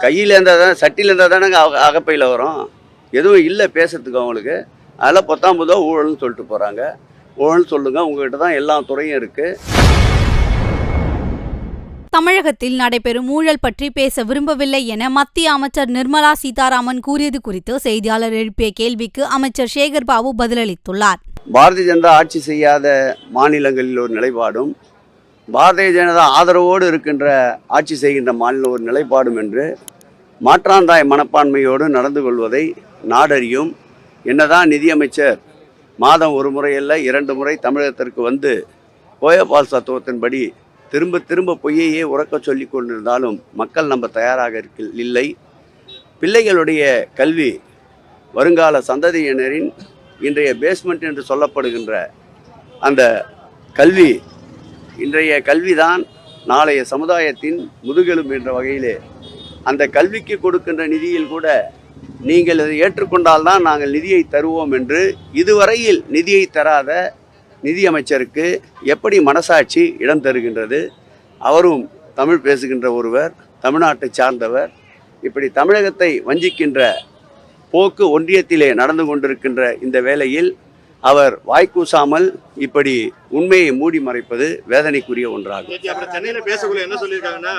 கையில் இருந்தால் தானே, சட்டியில் இருந்தால் தானேங்க அகப்பையில் வரும். எதுவும் இல்லை பேசுறதுக்கு அவங்களுக்கு. அதில் 10 ஊழல்னு சொல்லிட்டு போகிறாங்க. ஊழல் சொல்லுங்கள், உங்கள்கிட்ட தான் எல்லா துறையும் இருக்குது. தமிழகத்தில் நடைபெறும் ஊழல் பற்றி பேச விரும்பவில்லை என மத்திய அமைச்சர் நிர்மலா சீதாராமன் கூறியது குறித்து செய்தியாளர் எழுப்பிய கேள்விக்கு அமைச்சர் சேகர் பாபு பதிலளித்துள்ளார். பாரதிய ஜனதா ஆட்சி செய்யாத மாநிலங்களில் ஒரு நிலைப்பாடும், பாரதிய ஜனதா ஆதரவோடு இருக்கின்ற ஆட்சி செய்கின்ற மாநில ஒரு நிலைப்பாடும் என்று மாற்றாந்தாய் மனப்பான்மையோடு நடந்து கொள்வதை நாடறியும். என்னதான் நிதியமைச்சர் மாதம் ஒரு முறை அல்ல 2 முறை தமிழகத்திற்கு வந்து கோயபால் தத்துவத்தின்படி திரும்ப திரும்ப பொய்யையே உறக்க சொல்லி கொண்டிருந்தாலும் மக்கள் நம்ப தயாராக இல்லை. பிள்ளைகளுடைய கல்வி வருங்கால சந்ததியினரின் இன்றைய பேஸ்மெண்ட் என்று சொல்லப்படுகின்ற அந்த கல்வி, இன்றைய கல்விதான் நாளைய சமுதாயத்தின் முதுகெலும்பு என்ற வகையிலே அந்த கல்விக்கு கொடுக்கின்ற நிதியில் கூட நீங்கள் அதை ஏற்றுக்கொண்டால்தான் நாங்கள் நிதியை தருவோம் என்று இதுவரையில் நிதியை தராத நிதியமைச்சருக்கு எப்படி மனசாட்சி இடம் தருகின்றது? அவரும் தமிழ் பேசுகின்ற ஒருவர், தமிழ்நாட்டை சார்ந்தவர். இப்படி தமிழகத்தை வஞ்சிக்கின்ற போக்கு ஒன்றியத்திலே நடந்து கொண்டிருக்கின்ற இந்த வேளையில் அவர் வாய்க்கூசாமல் இப்படி உண்மையை மூடி மறைப்பது வேதனைக்குரிய ஒன்றாகும். சென்னையில பேசக்கூடிய என்ன சொல்லியிருக்காங்கன்னா,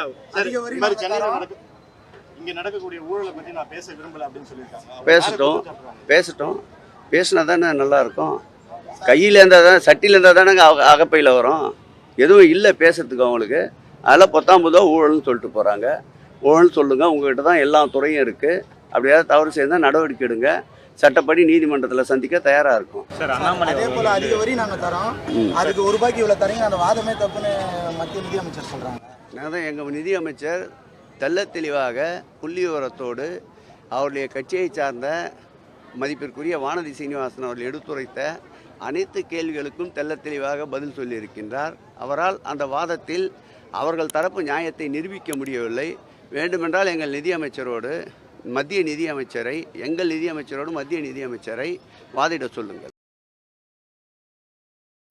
இங்க நடக்கக்கூடிய ஊழலை பத்தி நான் பேச விரும்பல அப்படின்னு சொல்லியிருக்காங்க. பேசட்டும் பேசினா தானே நல்லா இருக்கும். கையில் இருந்தால் தானே, சட்டியில் இருந்தால் தானேங்க அகப்பையில் வரும். எதுவும் இல்லை பேசுறதுக்கு அவங்களுக்கு. அதில் 10 ஊழல்னு சொல்லிட்டு போகிறாங்க. ஊழல் சொல்லுங்கள், உங்கள்கிட்ட தான் எல்லா துறையும் இருக்குது. அப்படியாவது தவறு செய்தால் நடவடிக்கை எடுங்க. சட்டப்படி நீதிமன்றத்தில் சந்திக்க தயாராக இருக்கும். அதே போல் அதிக வரி நாங்கள் தரோம், அதுக்கு ₹1 இவ்வளோ தரீங்க, அந்த வாதமே தப்புன்னு மத்திய நிதியமைச்சர் சொல்கிறாங்க. நான் எங்கள் நிதியமைச்சர் தெள்ள தெளிவாக புள்ளிவிவரத்தோடு அவருடைய கட்சியை சார்ந்த மதிப்பிற்குரிய வானதி சீனிவாசன் அவர்கள் எடுத்துரைத்த அனைத்து கேள்விகளுக்கும் தெள்ள தெளிவாக பதில் சொல்லியிருக்கின்றார். அவரால் அந்த வாதத்தில் அவர்கள் தரப்பு நியாயத்தை நிரூபிக்க முடியவில்லை. வேண்டுமென்றால் எங்கள் நிதியமைச்சரோடு மத்திய நிதியமைச்சரை, எங்கள் நிதியமைச்சரோடு மத்திய நிதியமைச்சரை வாதிட சொல்லுங்கள்.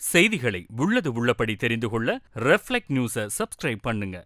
செய்திகளை உள்ளது உள்ளபடி தெரிந்து கொள்ள ரெஃப்ளெக்ட் நியூஸை சப்ஸ்கிரைப் பண்ணுங்க.